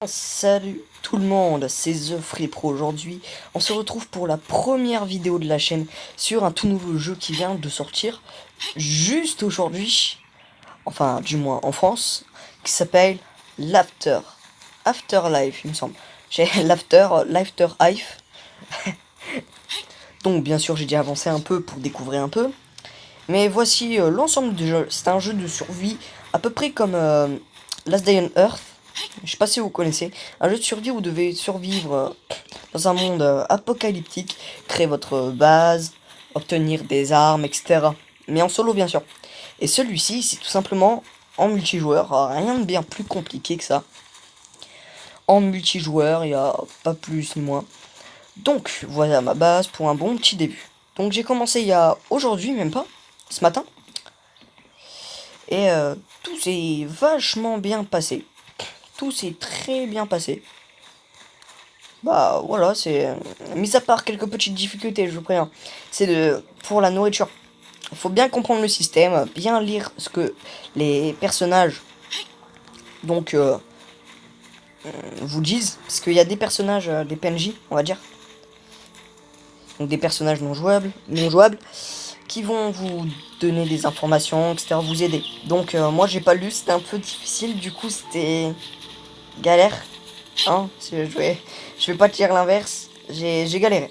Salut tout le monde, c'est The Pro. Aujourd'hui, on se retrouve pour la première vidéo de la chaîne sur un tout nouveau jeu qui vient de sortir juste aujourd'hui, enfin du moins en France, qui s'appelle Afterlife, il me semble. J'ai l'Afterlife. Donc bien sûr j'ai déjà avancé un peu pour découvrir un peu, mais voici l'ensemble du jeu. C'est un jeu de survie à peu près comme Last Day on Earth. Je sais pas si vous connaissez. Un jeu de survie où vous devez survivre dans un monde apocalyptique, créer votre base, obtenir des armes, etc. Mais en solo, bien sûr. Et celui-ci, c'est tout simplement en multijoueur. Rien de bien plus compliqué que ça. En multijoueur, il n'y a pas plus ni moins. Donc, voilà ma base pour un bon petit début. Donc, j'ai commencé il y a aujourd'hui, même pas, ce matin. Et tout s'est vachement bien passé. Tout s'est très bien passé. Bah voilà, c'est... Mis à part quelques petites difficultés, je vous préviens. C'est pour la nourriture. Il faut bien comprendre le système, bien lire ce que les personnages donc vous disent. Parce qu'il y a des personnages, des PNJ, on va dire. Donc des personnages non jouables, qui vont vous donner des informations, etc. Vous aider. Donc moi j'ai pas lu, c'était un peu difficile, du coup c'était galère. Hein, je vais pas dire l'inverse, j'ai galéré.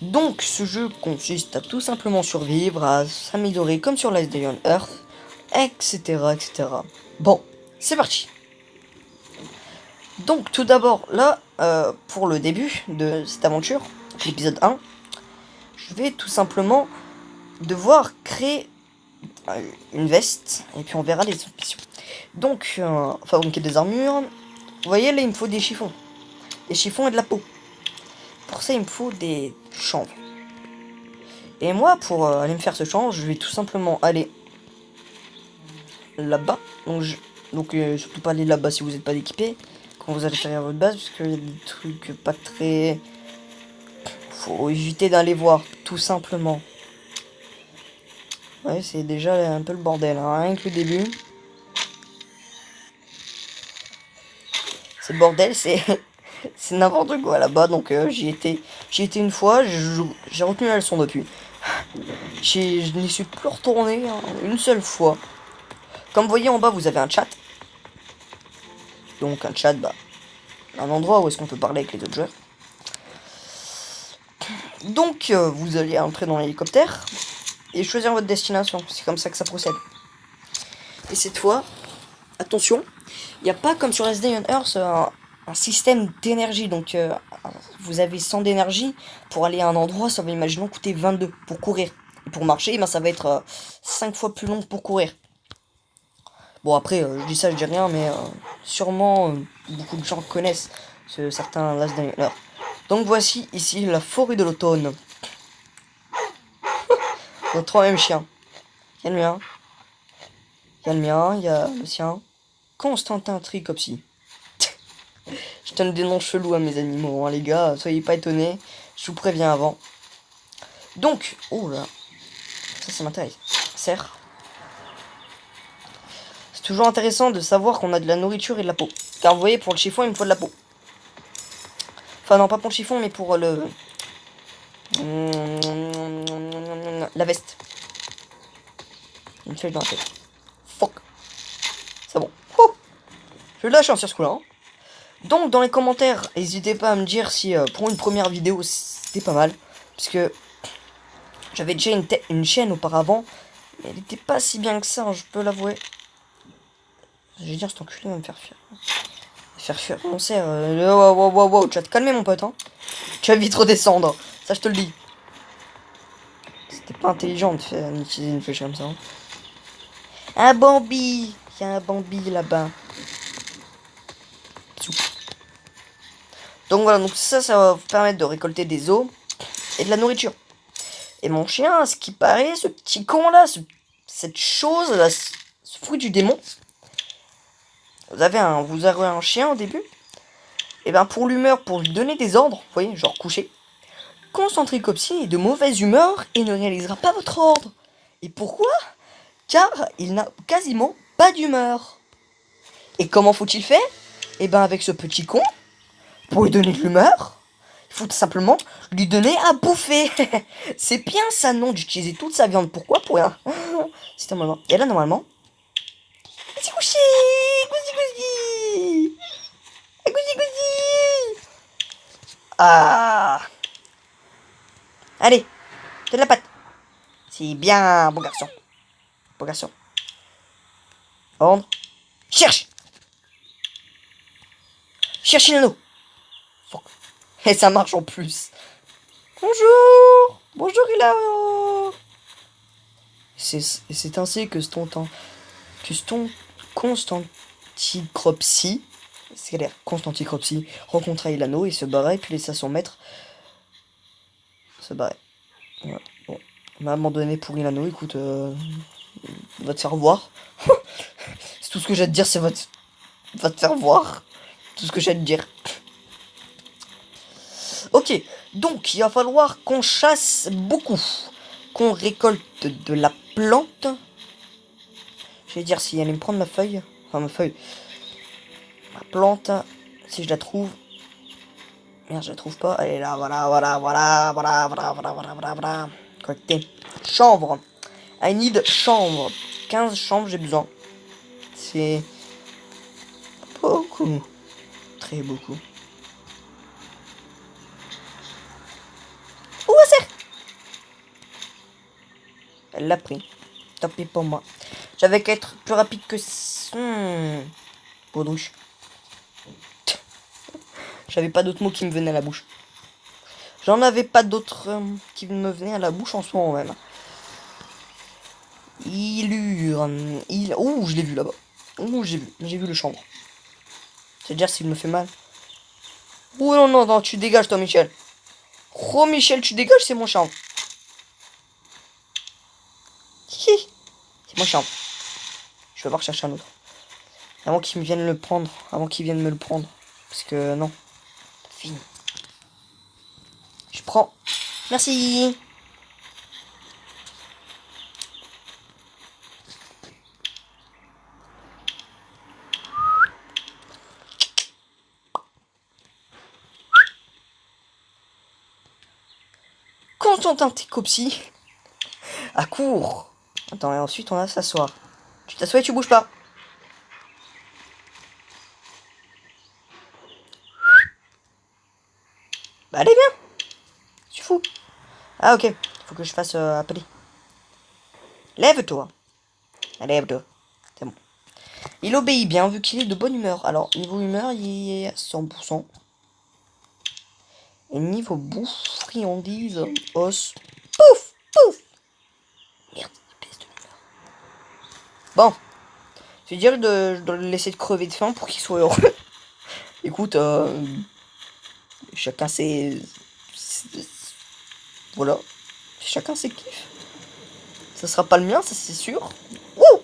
Donc ce jeu consiste à tout simplement survivre, à s'améliorer comme sur Last Day on Earth, etc. etc. Bon, c'est parti. Donc tout d'abord là, pour le début de cette aventure, l'épisode 1, je vais tout simplement devoir créer une veste, et puis on verra les options. Donc, fabriquer des armures. Vous voyez là, il me faut des chiffons. Des chiffons et de la peau. Pour ça, il me faut des chanvres. Et moi, pour aller me faire ce chanvre, je vais tout simplement aller là-bas. Donc, surtout pas aller là-bas si vous n'êtes pas équipé. Quand vous allez faire votre base, parce qu'il y a des trucs pas très... Faut éviter d'aller voir, tout simplement. Ouais, c'est déjà un peu le bordel, hein, rien que le début. C'est le bordel, c'est... c'est n'importe quoi là-bas, donc j'y étais une fois, j'ai retenu la leçon depuis. Je n'y suis plus retourné hein, une seule fois. Comme vous voyez en bas, vous avez un chat. Donc un chat, bah, un endroit où est-ce qu'on peut parler avec les autres joueurs. Donc vous allez entrer dans l'hélicoptère et choisir votre destination. C'est comme ça que ça procède. Et cette fois, attention, il n'y a pas comme sur SD on Earth un système d'énergie. Donc vous avez 100 d'énergie pour aller à un endroit, ça va imaginons coûter 22 pour courir. Et pour marcher, ben, ça va être 5 fois plus long pour courir. Bon après, je dis ça, je dis rien, mais sûrement beaucoup de gens connaissent certains Last Day on Earth. Donc voici ici la forêt de l'automne. Il y a 3 mêmes chiens. Il y a le mien. Il y a le mien, il y a le sien. Constantin Tricopsy. Je donne des noms chelous à mes animaux, hein, les gars. Soyez pas étonnés. Je vous préviens avant. Donc, oh là. Ça m'intéresse. Serre. C'est toujours intéressant de savoir qu'on a de la nourriture et de la peau. Car vous voyez, pour le chiffon, il me faut de la peau. Enfin, non, pas pour le chiffon, mais pour le... la veste. Une feuille dans la tête. Fuck. C'est bon. Oh, j'ai eu de la chance sur ce coup-là. Hein. Donc, dans les commentaires, n'hésitez pas à me dire si pour une première vidéo, c'était pas mal. Parce que j'avais déjà une chaîne auparavant. Mais elle était pas si bien que ça, hein, je peux l'avouer. Je vais dire, cet enculé va me faire fuir. Faire fuir mon cerf. Wow, tu vas te calmer, mon pote. Hein. Tu vas vite redescendre. Ça, je te le dis. C'était pas intelligent d'utiliser une flèche comme ça. Hein. Un Bambi. Il y a un Bambi là-bas. Donc voilà, donc ça va vous permettre de récolter des os et de la nourriture. Et mon chien, à ce qui paraît, ce petit con là, cette chose là, ce fruit du démon. Vous avez un chien au début. Et ben pour l'humeur, pour lui donner des ordres, vous voyez, genre coucher. Concentricopsie est de mauvaise humeur et ne réalisera pas votre ordre. Et pourquoi? Car il n'a quasiment pas d'humeur. Et comment faut-il faire? Eh ben avec ce petit con, pour lui donner de l'humeur, il faut tout simplement lui donner à bouffer. C'est bien ça, non, d'utiliser toute sa viande. Pourquoi? Pour rien. C'est un moment. Et là, normalement... C'est couché. Gousi, gousi. Gousi, gousi. Ah. Allez, donne la patte. C'est bien, bon garçon. Bon garçon. Vendre. Cherche. Cherche l'anneau. Et ça marche en plus. Bonjour. Bonjour, Hilaro. C'est ainsi que Constanticropsy, c'est l'air Constanticropsy, rencontra Ilano et se barra, puis laissa son maître se barrer. Voilà. Bon, on m'a abandonné pour Ilano, écoute, va te faire voir. C'est tout ce que j'ai à te dire, c'est va te faire voir. Tout ce que j'ai à te dire. Ok, donc il va falloir qu'on chasse beaucoup, qu'on récolte de la plante. Je vais dire si elle allait me prendre ma feuille. Enfin, ma feuille. Ma plante. Si je la trouve. Merde, je la trouve pas. Elle est là, voilà, voilà, voilà, voilà, voilà, voilà, voilà, voilà, voilà. Collecter. Chanvre. I need chanvre. 15 chambres, j'ai besoin. C'est beaucoup. Très beaucoup. Où c'est? Elle l'a pris. Tant pis pour moi. J'avais qu'à être plus rapide que... Baudruche. J'avais pas d'autres mots qui me venaient à la bouche. J'en avais pas d'autres qui me venaient à la bouche en ce moment même. Illure. Ouh, je l'ai vu là-bas. Ouh, j'ai vu le chanvre. C'est-à-dire s'il me fait mal. Ouh, non, non, non, tu dégages toi, Michel. Oh, Michel, tu dégages, c'est mon chanvre. C'est mon chanvre. Je vais voir chercher un autre. Avant qu'ils me viennent le prendre. Avant qu'ils viennent me le prendre. Parce que non. Fini. Je prends. Merci. Constantin Ticopsy. À court. Attends, et ensuite on va s'asseoir. Tu t'assois et tu bouges pas. Bah allez, viens. Tu fous. Ah ok. Faut que je fasse appeler. Lève-toi. Lève-toi. C'est bon. Il obéit bien vu qu'il est de bonne humeur. Alors, niveau humeur, il est à 100%. Et niveau bouffe, friandise, os. Pouf, pouf. Merde, il baisse de l'humeur. Bon. Je vais dire, je dois le laisser de crever de faim pour qu'il soit heureux. Écoute, chacun voilà. Chacun ses kiffs. Ça sera pas le mien, ça c'est sûr. Wouh!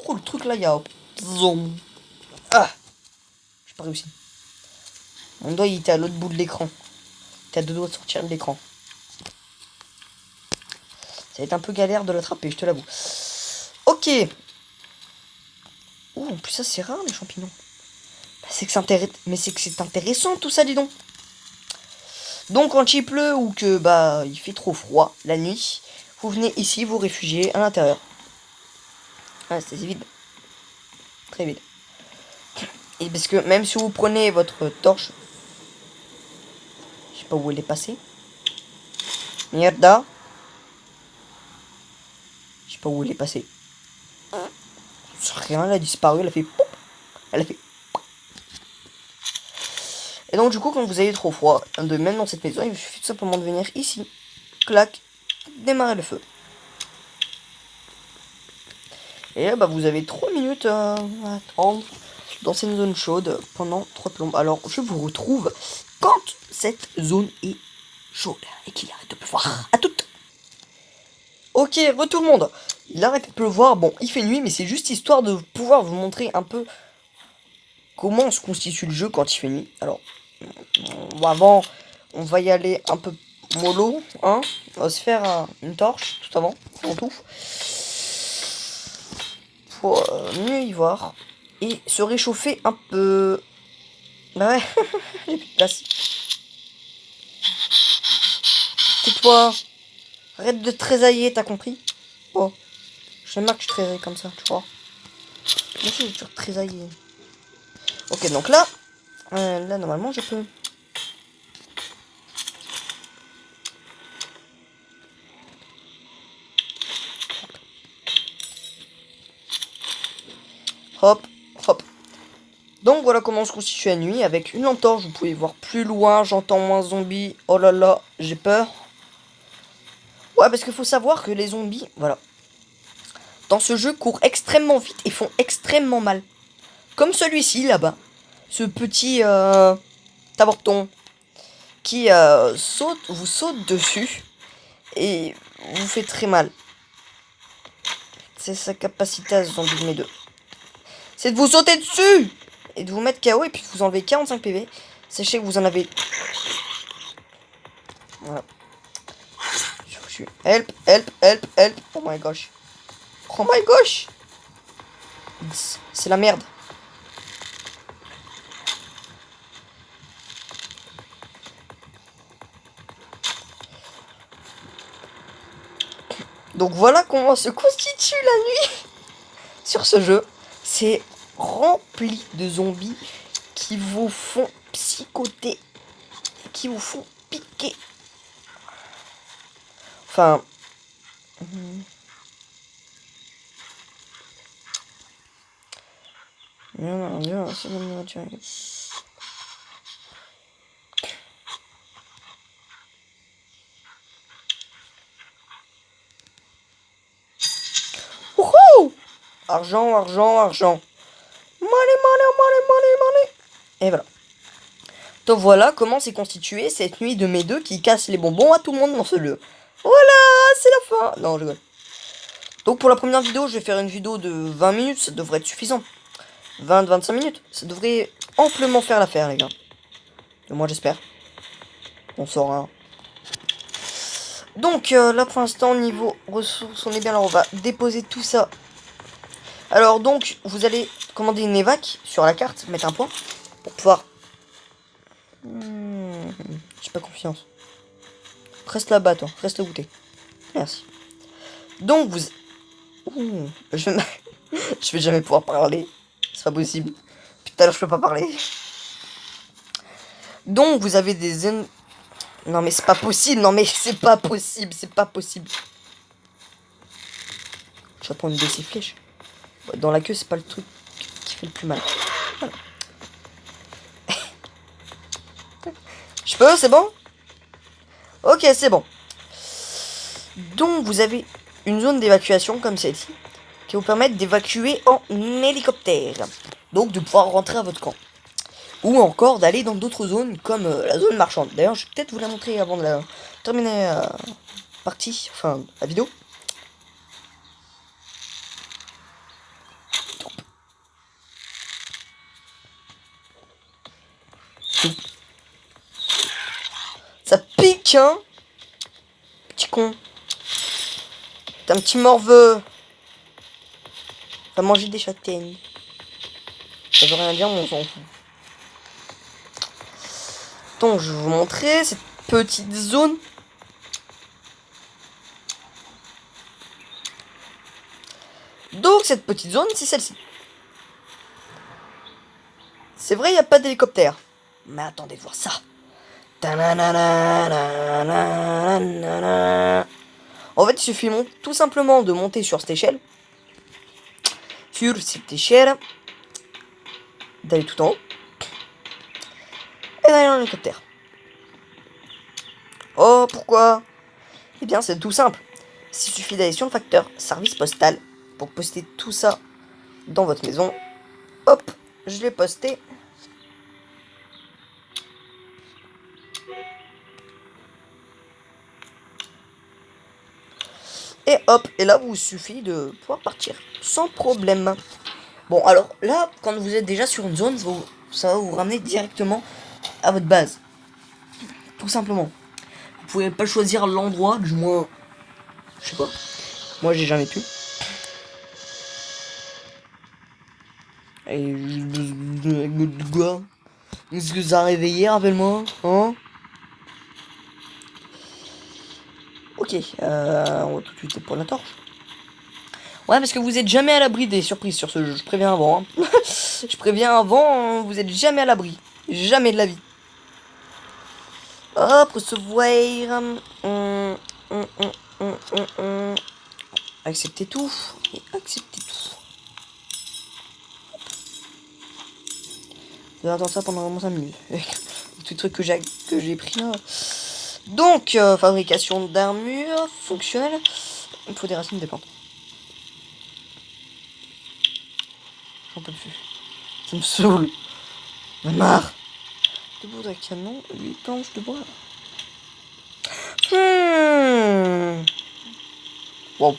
Oh, le truc là, il y a... Zoom. Ah! J'ai pas réussi. Mon doigt, il était à l'autre bout de l'écran. T'as deux doigts de sortir de l'écran. Ça va être un peu galère de l'attraper, je te l'avoue. Ok. Ouh, en plus ça c'est rare les champignons. Bah, c'est que c'est intéressant. Mais c'est que c'est intéressant tout ça, dis donc. Donc quand il pleut ou que bah il fait trop froid la nuit, vous venez ici vous réfugier à l'intérieur. Ah, c'est vide. Très vide. Et parce que même si vous prenez votre torche, je sais pas où elle est passée. Mierda. Je sais pas où elle est passée. Rien, elle a disparu, elle a fait poup. Elle a fait. Et donc du coup quand vous avez trop froid, même dans cette maison, il suffit tout simplement de venir ici. Clac. Démarrer le feu. Et là bah vous avez 3 minutes à attendre dans cette zone chaude pendant 3 plombes. Alors je vous retrouve quand cette zone est chaude et qu'il arrête de pleuvoir. À toutes. Ok, re tout le monde. Il arrête de pleuvoir. Bon, il fait nuit, mais c'est juste histoire de pouvoir vous montrer un peu comment se constitue le jeu quand il fait nuit. Alors, avant, on va y aller un peu mollo, hein. On va se faire une torche tout avant, en tout. Faut mieux y voir. et se réchauffer un peu. Bah ouais, j'ai plus de place. Tais-toi. Arrête de trésailler, t'as compris? Oh, j'aime bien que je trésaille comme ça, tu vois. Moi aussi, j'ai toujours trésaillé. Ok, donc là, là, normalement, je peux. Hop, hop. Donc voilà comment se constitue la nuit. Avec une lampe torche, vous pouvez voir plus loin. J'entends moins zombies. Oh là là, j'ai peur. Ouais, parce qu'il faut savoir que les zombies, voilà, dans ce jeu, courent extrêmement vite et font extrêmement mal. Comme celui-ci, là-bas. Ce petit taborton qui vous saute dessus et vous fait très mal. C'est sa capacité à se zombie mes deux. C'est de vous sauter dessus et de vous mettre KO et puis de vous enlever 45 PV. Sachez que vous en avez... Voilà. Je suis... Help, help, help, help. Oh my gosh. Oh my gosh. C'est la merde. Donc voilà comment se constitue la nuit sur ce jeu. C'est rempli de zombies qui vous font psychoter, qui vous font piquer. Enfin... Wouhou! Argent, argent, argent. Money, money, money, money, money. Et voilà. Donc voilà comment s'est constituée cette nuit de mes deux qui casse les bonbons à tout le monde dans ce lieu. Voilà, c'est la fin. Non, je rigole. Donc pour la première vidéo, je vais faire une vidéo de 20 minutes, ça devrait être suffisant. 20-25 minutes, ça devrait amplement faire l'affaire, les gars. Et moi, j'espère. On saura. Donc là, pour l'instant, niveau ressources, on est bien là. On va déposer tout ça. Alors donc, vous allez commander une évac sur la carte, mettre un point, pour pouvoir... J'ai pas confiance. Reste là-bas, toi. Reste où t'es. Merci. Donc, vous... Ouh, je vais jamais pouvoir parler. C'est pas possible. Tout à l'heure, je peux pas parler. Donc, vous avez des... Non, mais c'est pas possible. Non, mais c'est pas possible. C'est pas possible. Je vais prendre une de ces flèches. Dans la queue, c'est pas le truc qui fait le plus mal. Voilà. Je peux, c'est bon? Ok, c'est bon. Donc, vous avez une zone d'évacuation comme celle-ci qui vous permet d'évacuer en hélicoptère. Donc, de pouvoir rentrer à votre camp. Ou encore d'aller dans d'autres zones comme la zone marchande. D'ailleurs, je vais peut-être vous la montrer avant de la terminer partie, enfin, la vidéo. Ça pique, hein? Petit con. T'es un petit morveux. Va manger des châtaignes. Ça veut rien dire, mais on s'en fout. Donc, je vais vous montrer cette petite zone. Donc, cette petite zone, c'est celle-ci. C'est vrai, il n'y a pas d'hélicoptère. Mais attendez de voir ça. En fait, il suffit tout simplement de monter sur cette échelle. Sur cette échelle. D'aller tout en haut. Et d'aller dans l'hélicoptère. Oh, pourquoi? Eh bien, c'est tout simple. Il suffit d'aller sur le facteur service postal pour poster tout ça dans votre maison. Hop, je l'ai posté. Et hop, et là, il suffit de pouvoir partir sans problème. Bon, alors là, quand vous êtes déjà sur une zone, ça va vous ramener directement à votre base. Tout simplement. Vous pouvez pas choisir l'endroit, du moins, je sais pas. Moi, j'ai jamais pu. Et... Quoi? Est-ce que ça a réveillé, rappelle-moi, hein? Ok, on va tout de suite pour la torche. Ouais, parce que vous êtes jamais à l'abri des surprises sur ce jeu, je préviens avant. Hein. Je préviens avant, vous êtes jamais à l'abri. Jamais de la vie. Hop, recevoir. Accepter tout. Et accepter tout. Je vais attendre ça pendant vraiment 5 minutes. Tout le truc que j'ai pris là. Donc, fabrication d'armure fonctionnelle. Il faut des racines des plantes. J'en peux plus. Ça me saoule. J'en ai marre. Deux bouts de canon, 8 planches de bois. Wow.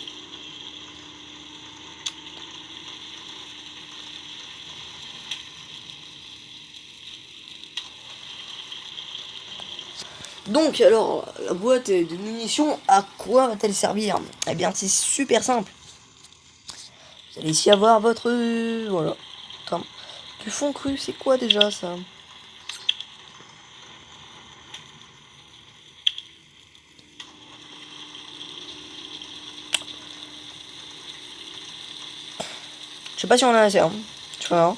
Donc alors, la boîte de munitions, à quoi va-t-elle servir? Eh bien, c'est super simple. Vous allez ici avoir votre... voilà. Attends. Du fond cru, c'est quoi déjà ça? Je sais pas si on a assez, hein. Tu vois.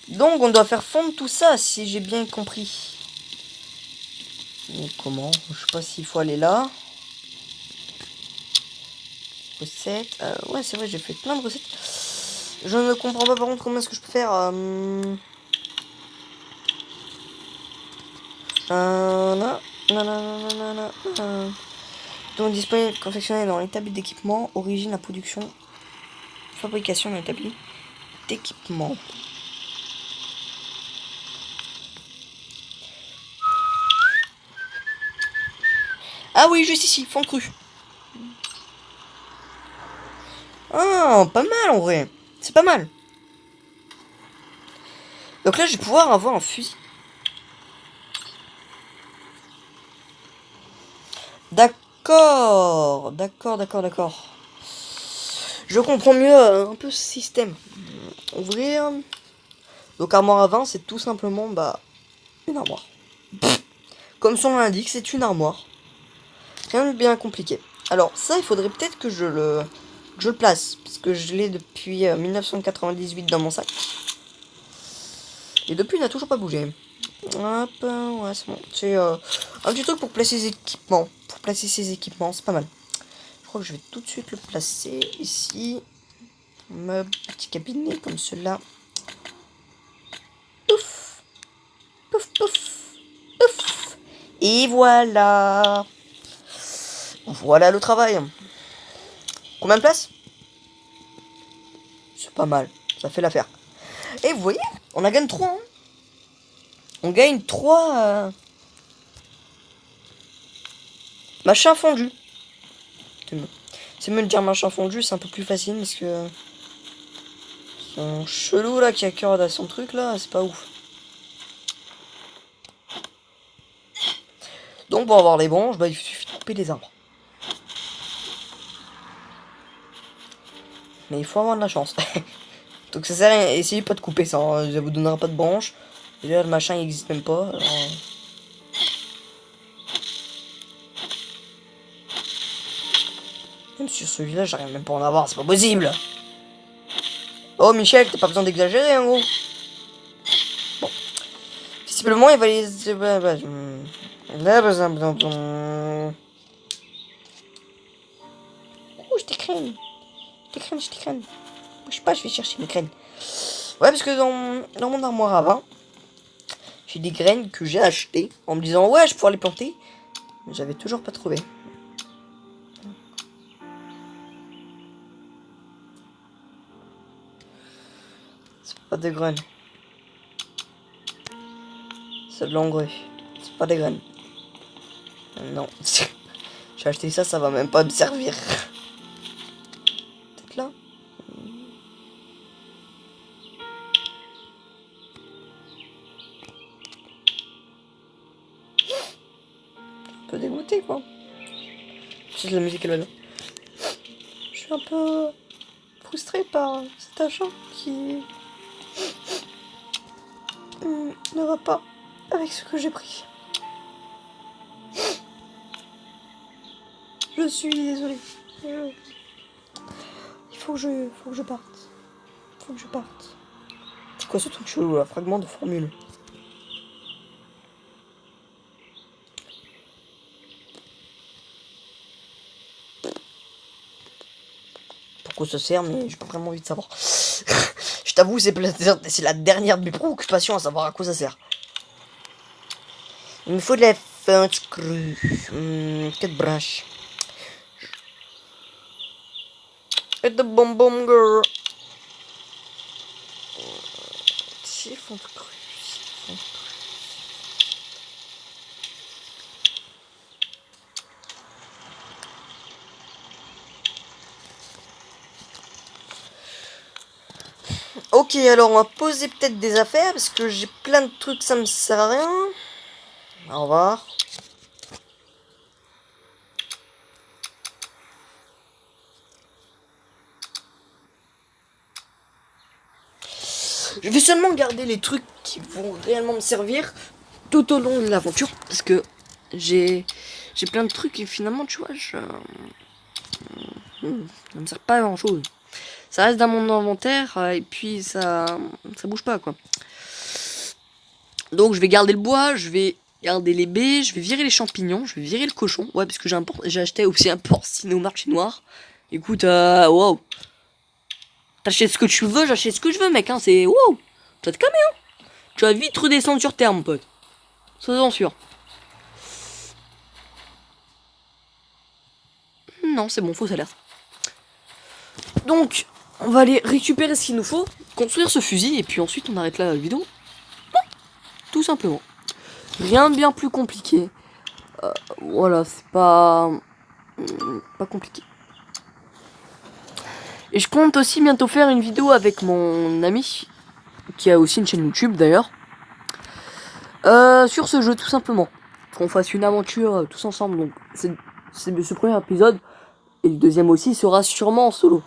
Donc on doit faire fondre tout ça, si j'ai bien compris. Mais comment? Je sais pas s'il faut aller là. Recettes. Ouais, c'est vrai, j'ai fait plein de recettes. Je ne comprends pas par contre comment est-ce que je peux faire. Là. Donc disponible, confectionné dans l'établi d'équipement, origine, la production, fabrication dans l'établi d'équipement. Ah oui, juste ici, fond cru. Ah, pas mal en vrai. C'est pas mal. Donc là, je vais pouvoir avoir un fusil. D'accord. Je comprends mieux un peu ce système. Ouvrir. Donc armoire à vin, c'est tout simplement bah une armoire. Comme son nom l'indique, c'est une armoire. Rien de bien compliqué. Alors ça, il faudrait peut-être que je le place. Parce que je l'ai depuis 1998 dans mon sac. Et depuis, il n'a toujours pas bougé. Hop, ouais, c'est bon. C'est un petit truc pour placer ses équipements. Pour placer ses équipements, c'est pas mal. Je crois que je vais tout de suite le placer ici. Meuble, petit cabinet comme cela. Pouf, pouf, pouf, pouf. Et voilà. Voilà le travail. Combien de place? C'est pas mal. Ça fait l'affaire. Et vous voyez, on a gagné 3. Hein. On gagne 3 machins fondus. C'est mieux de dire machin fondu, c'est un peu plus facile parce que son chelou là qui accorde à son truc là, c'est pas ouf. Donc pour avoir les branches, bah il suffit de couper les arbres. Mais il faut avoir de la chance. Donc ça sert à rien, essayez pas de couper ça, hein. Ça vous donnera pas de branches. Déjà le machin il existe même pas. Alors... Même sur celui-là, j'arrive même pas à en avoir, c'est pas possible. Oh Michel, t'as pas besoin d'exagérer en gros. Bon. Visiblement il va les... Oh je t'écrène. Je t'écrène. Je sais pas, je vais chercher mes graines. Ouais parce que dans mon armoire à vin, j'ai des graines que j'ai achetées en me disant ouais je pourrais les planter. Mais j'avais toujours pas trouvé. C'est pas des graines. C'est de l'engrais. C'est pas des graines. Non. J'ai acheté ça, ça va même pas me servir. Peut-être là. Un peu dégoûté quoi. C'est de la musique elle va là. Je suis un peu frustré par cet achat qui ne va pas avec ce que j'ai pris. Je suis désolée. Il faut que je parte. Faut que je parte. C'est quoi ce truc chelou là? Fragment de formule. Pourquoi ça sert, mais j'ai pas vraiment envie de savoir. Je t'avoue, c'est la dernière de mes préoccupations à savoir à quoi ça sert. Il me faut de la fonte crue. 4 branches. Et de bonbon girl. C'est fonte crue. Ok, alors on va poser peut-être des affaires parce que j'ai plein de trucs, ça me sert à rien. Au revoir. Je vais seulement garder les trucs qui vont réellement me servir tout au long de l'aventure parce que j'ai plein de trucs et finalement tu vois ça me sert pas à grand chose. Ça reste dans mon inventaire et puis ça bouge pas quoi. Donc je vais garder le bois, je vais garder les baies, je vais virer les champignons, je vais virer le cochon. Ouais parce que j'ai acheté aussi un porcine au marché noir. Écoute, wow. T'achètes ce que tu veux, j'achète ce que je veux mec, hein, c'est wow. Tu vas te calmer hein. Tu vas vite redescendre sur terre mon pote. Sois-en sûr. Non c'est bon, fausse alerte. Donc on va aller récupérer ce qu'il nous faut, construire ce fusil et puis ensuite on arrête là la vidéo. Tout simplement. Rien de bien plus compliqué. Voilà, c'est pas compliqué. Et je compte aussi bientôt faire une vidéo avec mon ami, qui a aussi une chaîne YouTube d'ailleurs, sur ce jeu tout simplement. Qu'on fasse une aventure tous ensemble. Donc c'est ce premier épisode. Et le deuxième aussi sera sûrement en solo.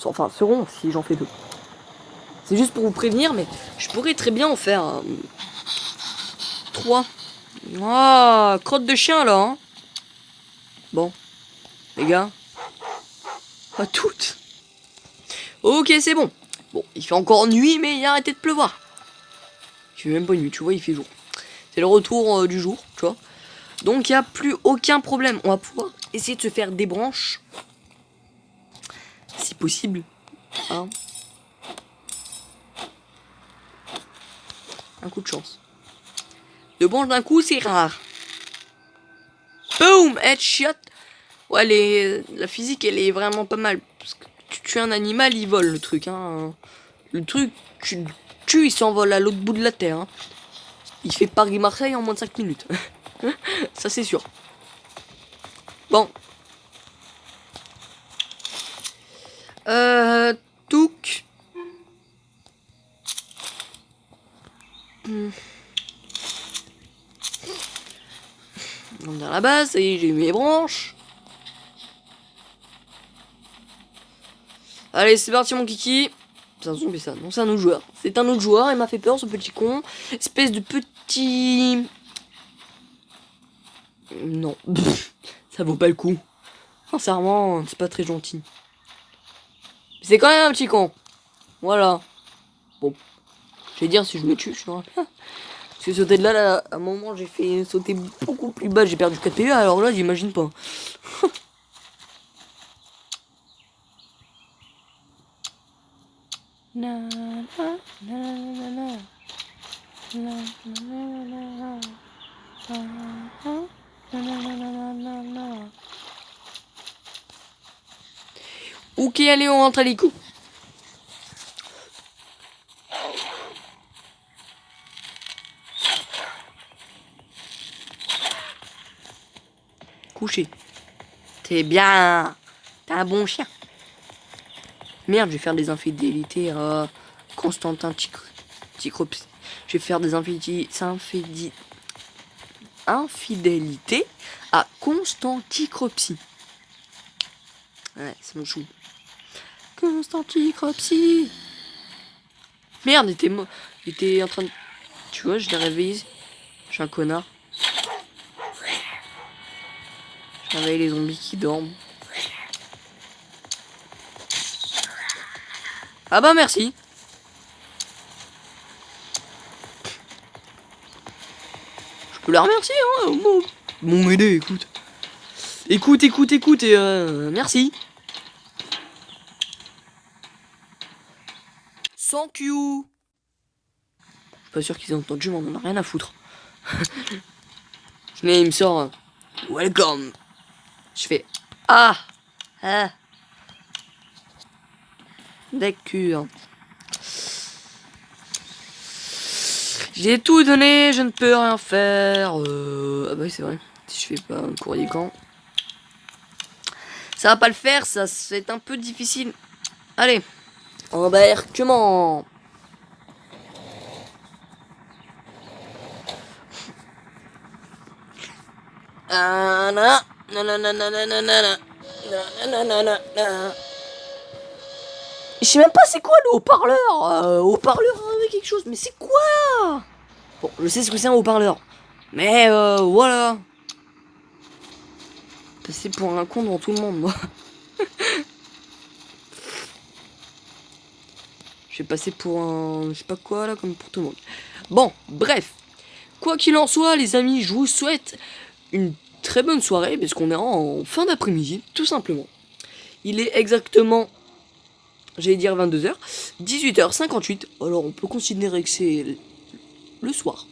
Enfin, seront si j'en fais 2. C'est juste pour vous prévenir, mais je pourrais très bien en faire 3. Ah, crotte de chien là, hein. Bon, les gars, pas toutes. Ok, c'est bon. Bon, il fait encore nuit, mais il a arrêté de pleuvoir. Il fait même pas nuit, tu vois, il fait jour. C'est le retour du jour, tu vois. Donc il n'y a plus aucun problème. On va pouvoir essayer de se faire des branches. Si possible. Hein. Un coup de chance. 2 branches d'un coup, c'est rare. Boom, headshot. Ouais, la physique, elle est vraiment pas mal. Parce que tu tues un animal, il vole le truc. Hein. Le truc, tu le tues, il s'envole à l'autre bout de la terre. Hein. Il fait Paris-Marseille en moins de 5 minutes. Ça, c'est sûr. Bon. Touk. On est à la base, et j'ai mis mes branches. Allez, c'est parti mon kiki. C'est un zombie ça, non c'est un autre joueur. C'est un autre joueur, il m'a fait peur ce petit con. Espèce de petit... Non, ça vaut pas le coup. Sincèrement, c'est pas très gentil. C'est quand même un petit con. Voilà. Bon. Je vais dire si je me tue, je suis parce que sauter de là, à un moment, j'ai fait sauter beaucoup plus bas, j'ai perdu 4 PV, alors là, j'imagine pas. Ok, allez, on rentre à l'écho. Couché. T'es bien. T'es un bon chien. Merde, je vais faire des infidélités à Constantin Ticrops. Je vais faire des infidélités à Constanticropsie. Ouais, c'est mon chou. Constanticropsie. Merde, il était en train de Tu vois, je l'ai réveillé. Je suis un connard. Je réveille les zombies qui dorment. Ah bah merci. Je peux la remercier, hein. Bon, m'aider, écoute. Écoute, et merci. Thank you. Pas sûr qu'ils aient entendu, mais on en a rien à foutre. Mais il me sort welcome. Je fais ah. D'accord. J'ai tout donné, je ne peux rien faire. Ah bah oui, c'est vrai. Si je fais pas un courrier quand. Ça va pas le faire, ça c'est un peu difficile. Allez, embarquement. Je sais même pas c'est quoi le haut-parleur. Haut-parleur avec quelque chose, mais c'est quoi? Bon, je sais ce que c'est un haut-parleur. Mais voilà. Passer pour un con devant tout le monde, moi. Je vais passer pour un... je sais pas quoi, là, comme pour tout le monde. Bon, bref. Quoi qu'il en soit, les amis, je vous souhaite une très bonne soirée, parce qu'on est en fin d'après-midi, tout simplement. Il est exactement, j'allais dire 22h, 18h58, alors on peut considérer que c'est le soir.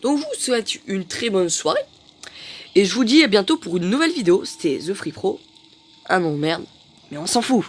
Donc je vous souhaite une très bonne soirée, et je vous dis à bientôt pour une nouvelle vidéo. C'était The Free Pro, un nom de merde, mais on s'en fout.